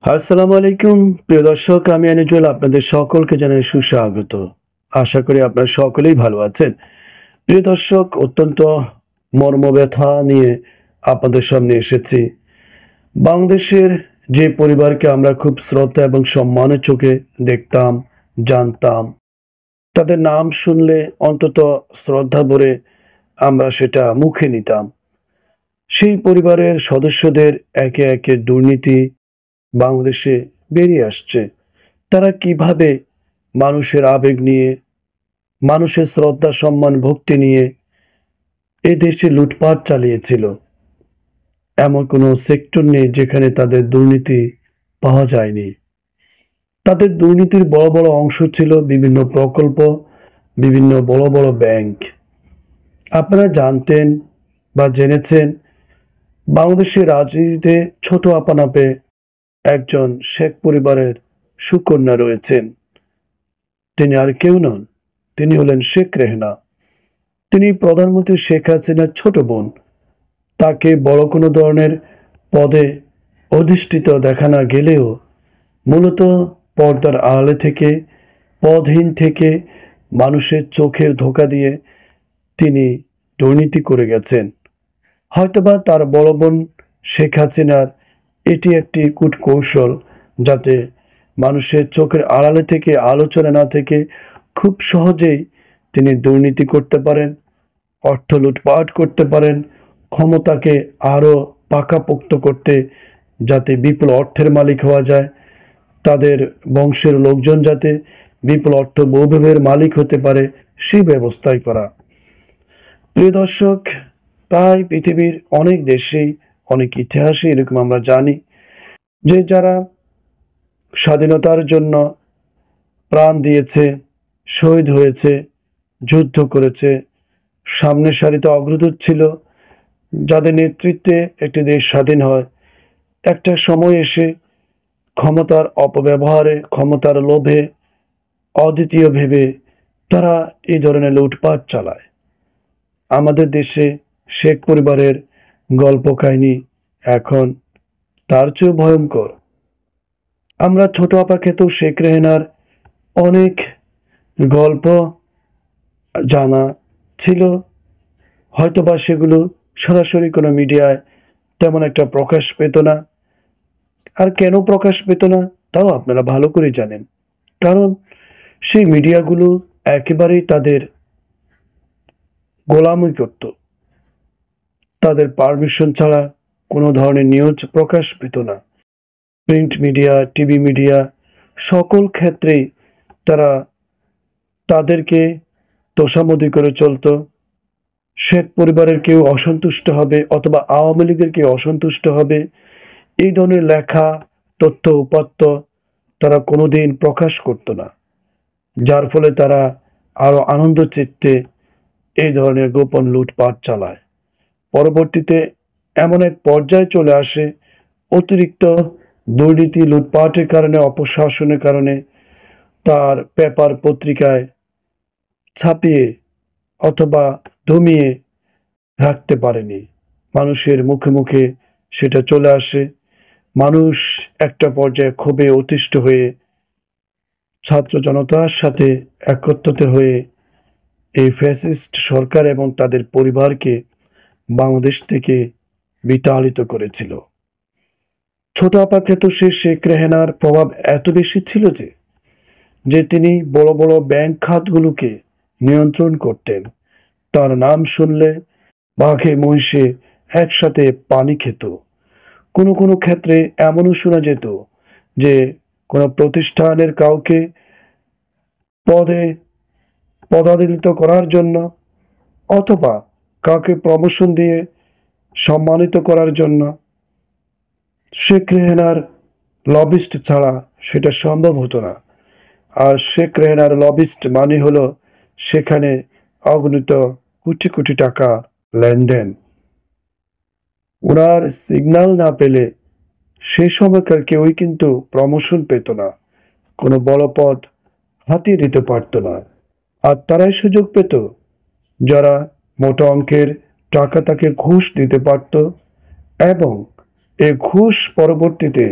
আসসালামু আলাইকুম প্রিয় দর্শক, আমি আনিজুল আপনাদের সকলকে জানাই সুস্বাগত। আশা করি আপনারা সকলেই ভালো আছেন। প্রিয় দর্শক, অত্যন্ত মর্মব্যথা নিয়ে আপনাদের সামনে এসেছি। বাংলাদেশের যে পরিবারকে আমরা খুব শ্রদ্ধা এবং সম্মানের চোখে দেখতাম, জানতাম, তাদের নাম শুনলে অন্তত শ্রদ্ধা ভরে আমরা সেটা মুখে নিতাম। সেই পরিবারের সদস্যদের একে একে দুর্নীতি বাংলাদেশে বেরিয়ে আসছে। তারা কিভাবে মানুষের আবেগ নিয়ে, মানুষের শ্রদ্ধা, সম্মান, ভক্তি নিয়ে এ দেশে লুটপাট চালিয়েছিল। এমন কোনো সেক্টর নেই যেখানে তাদের দুর্নীতি পাওয়া যায়নি। তাদের দুর্নীতির বড় বড় অংশ ছিল বিভিন্ন প্রকল্প, বিভিন্ন বড় বড় ব্যাংক। আপনারা জানতেন বা জেনেছেন, বাংলাদেশের রাজনীতিতে ছোট আপা নামে একজন শেখ পরিবারের সুকন্যা রয়েছেন। তিনি আর কেউ নন, তিনি হলেন শেখ রেহেনা। তিনি প্রধানমন্ত্রী শেখ হাসিনার ছোট বোন। তাকে বড় কোনো ধরনের পদে অধিষ্ঠিত দেখা না গেলেও মূলত পর্দার আড়ালে থেকে, পদহীন থেকে, মানুষের চোখের ধোঁকা দিয়ে তিনি দুর্নীতি করে গেছেন। হয়তোবা তার বড় বোন শেখ হাসিনার এটি একটি কূটকৌশল, যাতে মানুষের চোখের আড়ালে থেকে, আলোচনা না থেকে খুব সহজেই তিনি দুর্নীতি করতে পারেন, অর্থ লুটপাট করতে পারেন, ক্ষমতাকে আরও পাকাপোক্ত করতে, যাতে বিপুল অর্থের মালিক হওয়া যায়, তাদের বংশের লোকজন যাতে বিপুল অর্থ বৈভবের মালিক হতে পারে, সেই ব্যবস্থাই করা। প্রিয় দর্শক, প্রায় পৃথিবীর অনেক দেশেই, অনেক ইতিহাসে এরকম আমরা জানি যে যারা স্বাধীনতার জন্য প্রাণ দিয়েছে, শহীদ হয়েছে, যুদ্ধ করেছে, সামনের সারিতে অগ্রদূত ছিল, যাদের নেতৃত্বে একটি দেশ স্বাধীন হয়, একটা সময় এসে ক্ষমতার অপব্যবহারে, ক্ষমতার লোভে, অদ্বিতীয় ভেবে তারা এই ধরনের লুটপাট চালায়। আমাদের দেশে শেখ পরিবারের গল্প কাহিনী এখন তার চেয়েও ভয়ঙ্কর। আমরা ছোট আপা খেতেও শেখ রেহেনার অনেক গল্প জানা ছিল, হয়তোবা সেগুলো সরাসরি কোনো মিডিয়ায় তেমন একটা প্রকাশ পেত না। আর কেন প্রকাশ পেত না তাও আপনারা ভালো করে জানেন। কারণ সেই মিডিয়াগুলো একেবারেই তাদের গোলামি করত। তাদের পারমিশন ছাড়া কোনো ধরনের নিউজ প্রকাশ পেত না। প্রিন্ট মিডিয়া, টিভি মিডিয়া, সকল ক্ষেত্রেই তারা তাদেরকে তোষামোদী করে চলত। শেখ পরিবারের কেউ অসন্তুষ্ট হবে অথবা আওয়ামী লীগের কেউ অসন্তুষ্ট হবে, এই ধরনের লেখা, তথ্য, উপাত্ত তারা কোনোদিন প্রকাশ করত না। যার ফলে তারা আরো আনন্দ চিত্তে এই ধরনের গোপন লুটপাট চালায়। পরবর্তীতে এমন এক পর্যায়ে চলে আসে, অতিরিক্ত দুর্নীতি, লুটপাটের কারণে, অপশাসনের কারণে তার পেপার পত্রিকায় ছাপিয়ে অথবা দমিয়ে রাখতে পারেনি। মানুষের মুখে মুখে সেটা চলে আসে। মানুষ একটা পর্যায়ে ক্ষোভে অতিষ্ঠ হয়ে ছাত্র জনতার সাথে একত্রিত হয়ে এই ফ্যাসিস্ট সরকার এবং তাদের পরিবারকে বাংলাদেশ থেকে বিতাড়িত করেছিল। ছোট আপা খেত সে শেখ রেহেনার প্রভাব এত বেশি ছিল যে তিনি বড় বড় ব্যাংক খাতগুলোকে নিয়ন্ত্রণ করতেন। তার নাম শুনলে বাঘে মহিষে একসাথে পানি খেত। কোনো কোনো ক্ষেত্রে এমনও শোনা যেত যে কোনো প্রতিষ্ঠানের কাউকে পদে পদাধিত করার জন্য অথবা কাউকে প্রমোশন দিয়ে সম্মানিত করার জন্য শেখ রেহেনার লবিস্ট ছাড়া সেটা সম্ভব হতো না। আর শেখ রেহেনার লবিস্ট মানে হলো সেখানে অগণিত কোটি কোটি টাকা লেনদেন। ওনার সিগন্যাল না পেলে সে সময়কার কেউই কিন্তু প্রমোশন পেত না, কোনো বড় পদ হাতিয়ে দিতে পারত না। আর তারাই সুযোগ পেত যারা মোটা অঙ্কের টাকা তাকে ঘুষ দিতে পারত, এবং এ ঘুষ পরবর্তীতে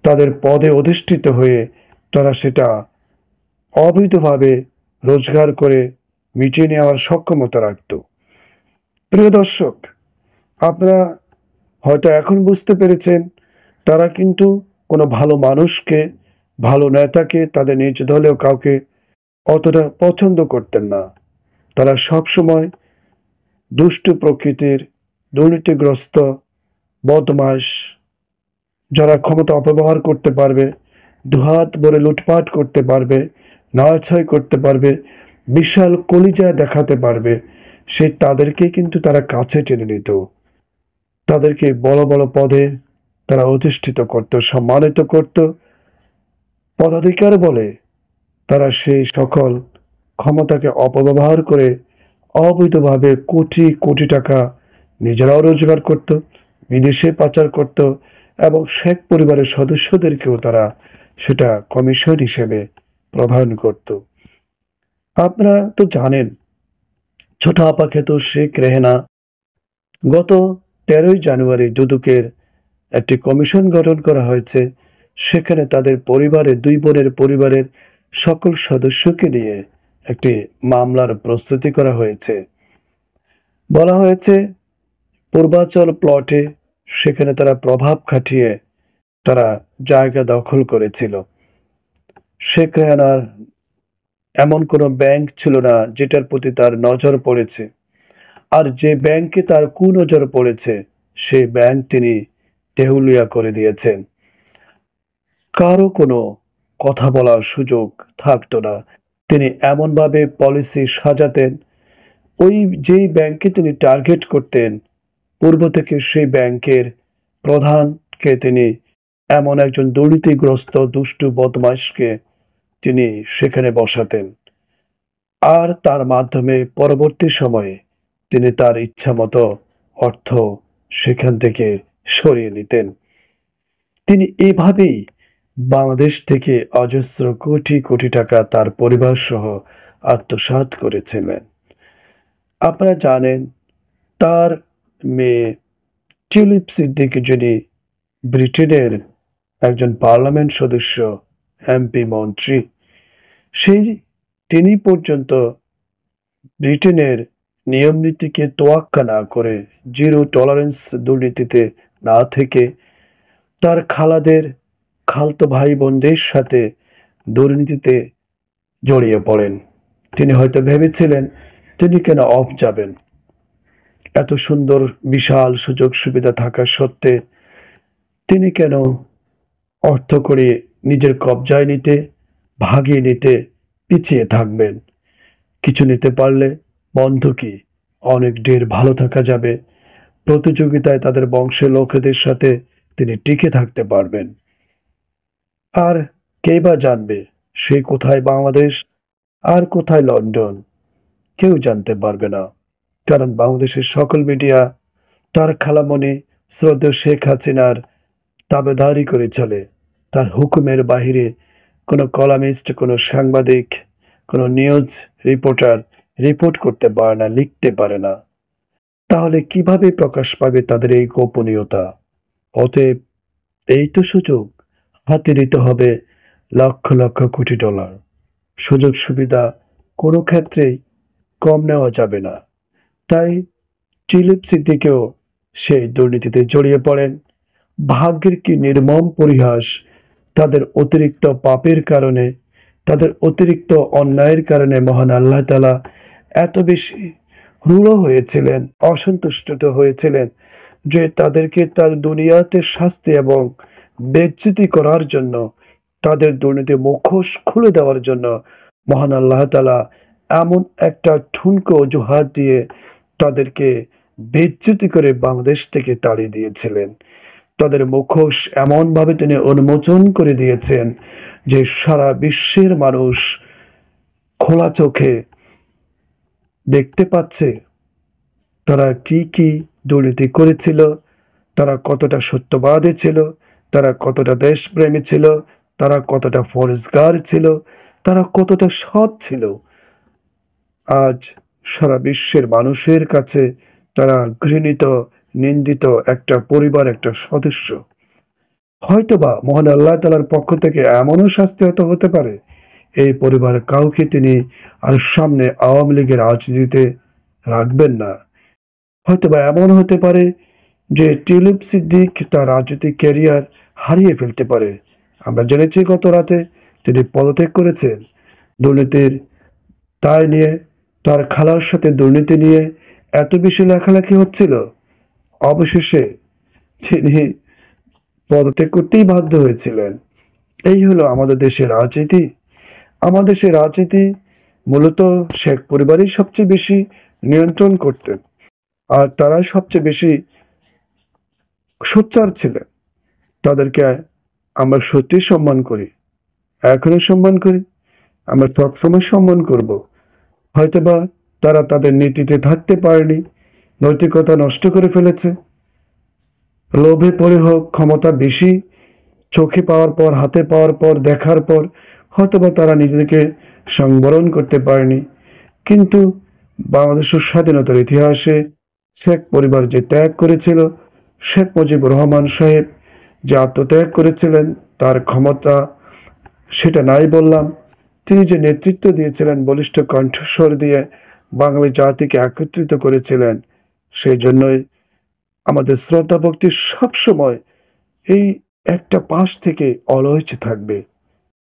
তাদের পদে অধিষ্ঠিত হয়ে তারা সেটা অবৈধভাবে রোজগার করে মিটিয়ে নেওয়ার সক্ষমতা রাখত। প্রিয় দর্শক, আপনারা হয়তো এখন বুঝতে পেরেছেন তারা কিন্তু কোনো ভালো মানুষকে, ভালো নেতাকে তাদের নিজ দলেও কাউকে অতটা পছন্দ করতেন না। তারা সবসময় দুষ্ট প্রকৃতির, দুর্নীতিগ্রস্ত, বদমাশ, যারা ক্ষমতা অপব্যবহার করতে পারবে, দুহাত ভরে লুটপাট করতে পারবে, নয়-ছয় করতে পারবে, বিশাল কলিজা দেখাতে পারবে, সেই তাদেরকে কিন্তু তারা কাছে টেনে নিত। তাদেরকে বড় বড় পদে তারা অধিষ্ঠিত করত, সম্মানিত করত। পদাধিকার বলে তারা সেই সকল ক্ষমতাকে অপব্যবহার করে অবৈধভাবে কোটি কোটি টাকা নিজেরাও রোজগার করত, বিদেশে পাচার করত এবং শেখ পরিবারের সদস্যদেরকেও তারা সেটা কমিশন হিসেবে প্রদান করত। আপনারা তো জানেন, ছোট আপা খেত শেখ রেহেনা গত 13ই জানুয়ারি দুদকের একটি কমিশন গঠন করা হয়েছে। সেখানে তাদের পরিবারের, দুই বোনের পরিবারের সকল সদস্যকে নিয়ে একটি মামলার প্রস্তুতি করা হয়েছে। বলা হয়েছে পূর্বাচল প্লটে সেখানে তারা প্রভাব খাটিয়ে তারা জায়গা দখল করেছিল। শেখ রেহানার এমন কোনো ব্যাংক ছিল না যেটার প্রতি তার নজর পড়েছে, আর যে ব্যাংকে তার কুনজর পড়েছে সেই ব্যাংক তিনি দেউলিয়া করে দিয়েছেন। কারো কোনো কথা বলার সুযোগ থাকতো না। তিনি এমনভাবে পলিসি সাজাতেন, ওই যেই ব্যাংকে তিনি টার্গেট করতেন পূর্ব থেকে সেই ব্যাংকের প্রধানকে তিনি এমন একজন দুর্নীতিগ্রস্ত দুষ্টু বদমাইশকে তিনি সেখানে বসাতেন, আর তার মাধ্যমে পরবর্তী সময়ে তিনি তার ইচ্ছা মতো অর্থ সেখান থেকে সরিয়ে নিতেন। তিনি এভাবেই বাংলাদেশ থেকে অজস্র কোটি কোটি টাকা তার পরিবার সহ আত্মসাৎ করেছিলেন। আপনারা জানেন তার মেয়ে টিউলিপ সিদ্দিকী যিনি ব্রিটেনের একজন পার্লামেন্ট সদস্য, এমপি, মন্ত্রী, সেই তিনি পর্যন্ত ব্রিটেনের নিয়ম নীতিকে তোয়াক্কা না করে, জিরো টলারেন্স দুর্নীতিতে না থেকে তার খালাদের, খালতো ভাই বোনদের সাথে দুর্নীতিতে জড়িয়ে পড়েন। তিনি হয়তো ভেবেছিলেন তিনি কেন অফ যাবেন, এত সুন্দর বিশাল সুযোগ সুবিধা থাকা সত্ত্বে তিনি কেন অর্থ করে নিজের কবজায় নিতে, ভাগিয়ে নিতে পিছিয়ে থাকবেন। কিছু নিতে পারলে বন্ধ কি, অনেক ঢের ভালো থাকা যাবে, প্রতিযোগিতায় তাদের বংশের লোকেদের সাথে তিনি টিকে থাকতে পারবেন। আর কে বা জানবে সে কোথায় বাংলাদেশ আর কোথায় লন্ডন, কেউ জানতে পারবে না। কারণ বাংলাদেশের সকল মিডিয়া তার খালামণি শ্রদ্ধেয় শেখ হাসিনার তাবেদারি করে চলে। তার হুকুমের বাহিরে কোনো কলামিস্ট, কোনো সাংবাদিক, কোনো নিউজ রিপোর্টার রিপোর্ট করতে পারে না, লিখতে পারে না। তাহলে কিভাবে প্রকাশ পাবে তাদের এই গোপনীয়তা? অতএব এই তো সুযোগ, হাতে নিতে হবে লক্ষ লক্ষ কোটি ডলার। সুযোগ সুবিধা কোনো ক্ষেত্রেই কম নেওয়া যাবে না। তাই টিউলিপ সিদ্দিকীও সেই দুর্নীতিতে জড়িয়ে পড়েন। ভাগ্যের কি নির্মম পরিহাস, তাদের অতিরিক্ত পাপের কারণে, তাদের অতিরিক্ত অন্যায়ের কারণে মহান আল্লাহ তাআলা এত বেশি রূঢ় হয়েছিলেন, অসন্তুষ্ট হয়েছিলেন যে তাদেরকে তার দুনিয়াতে শাস্তি এবং বেইজ্জতি করার জন্য, তাদের দুর্নীতি মুখোশ খুলে দেওয়ার জন্য মহান আল্লাহ তাআলা এমন একটা ঠুনকো অজুহাত দিয়ে তাদেরকে বেইজ্জতি করে বাংলাদেশ থেকে তাড়িয়ে দিয়েছিলেন। তাদের মুখোশ এমনভাবে তিনি উন্মোচন করে দিয়েছেন যে সারা বিশ্বের মানুষ খোলা চোখে দেখতে পাচ্ছে তারা কি কি দুর্নীতি করেছিল, তারা কতটা সত্যবাদী ছিল, তারা কতটা দেশপ্রেমী ছিল, তারা কতটা ফরেজগার ছিল, তারা কতটা সৎ ছিল। আজ সারা বিশ্বের মানুষের কাছে তারা ঘৃণিত, নিন্দিত একটা পরিবার, একটা সদস্য। হয়তোবা মহান আল্লাহ তাআলার পক্ষ থেকে এমনও শাস্তি হয়তো হতে পারে, এই পরিবারের কাউকে তিনি আর সামনে আওয়ামী লীগের রাজনীতিতে রাখবেন না। হয়তোবা এমন হতে পারে যে টিউলিপ সিদ্দিক তার রাজনৈতিক ক্যারিয়ার হারিয়ে ফেলতে পারে। আমরা জেনেছি গত রাতে তিনি পদত্যাগ করেছেন দুর্নীতির দায় নিয়ে। তার খালার সাথে দুর্নীতি নিয়ে এত বেশি লেখালেখি হচ্ছিল, অবশেষে তিনি পদত্যাগ করতেই বাধ্য হয়েছিলেন। এই হলো আমাদের দেশের রাজনীতি। আমাদের দেশের রাজনীতি মূলত শেখ পরিবারই সবচেয়ে বেশি নিয়ন্ত্রণ করতেন, আর তারাই সবচেয়ে বেশি সোচ্চার ছিলেন। তাদেরকে আমরা সত্যি সম্মান করি, এখনো সম্মান করি, আমরা সবসময় সম্মান করব। হয়তোবা তারা তাদের নীতিতে থাকতে পারেনি, নৈতিকতা নষ্ট করে ফেলেছে, লোভে পড়ে হোক, ক্ষমতা বেশি চোখে পাওয়ার পর, হাতে পাওয়ার পর, দেখার পর হয়তোবা তারা নিজেদেরকে সংবরণ করতে পারেনি। কিন্তু বাংলাদেশের স্বাধীনতার ইতিহাসে শেখ পরিবার যে ত্যাগ করেছিল, শেখ মুজিবুর রহমান সাহেব যে আত্মত্যাগ করেছিলেন, তার ক্ষমতা সেটা নাই বললাম। তিনি যে নেতৃত্ব দিয়েছিলেন, বলিষ্ঠ কণ্ঠস্বর দিয়ে বাঙালি জাতিকে একত্রিত করেছিলেন, সেই জন্যই আমাদের শ্রদ্ধা ভক্তি সবসময় এই একটা পাশ থেকে অলয়েছে থাকবে।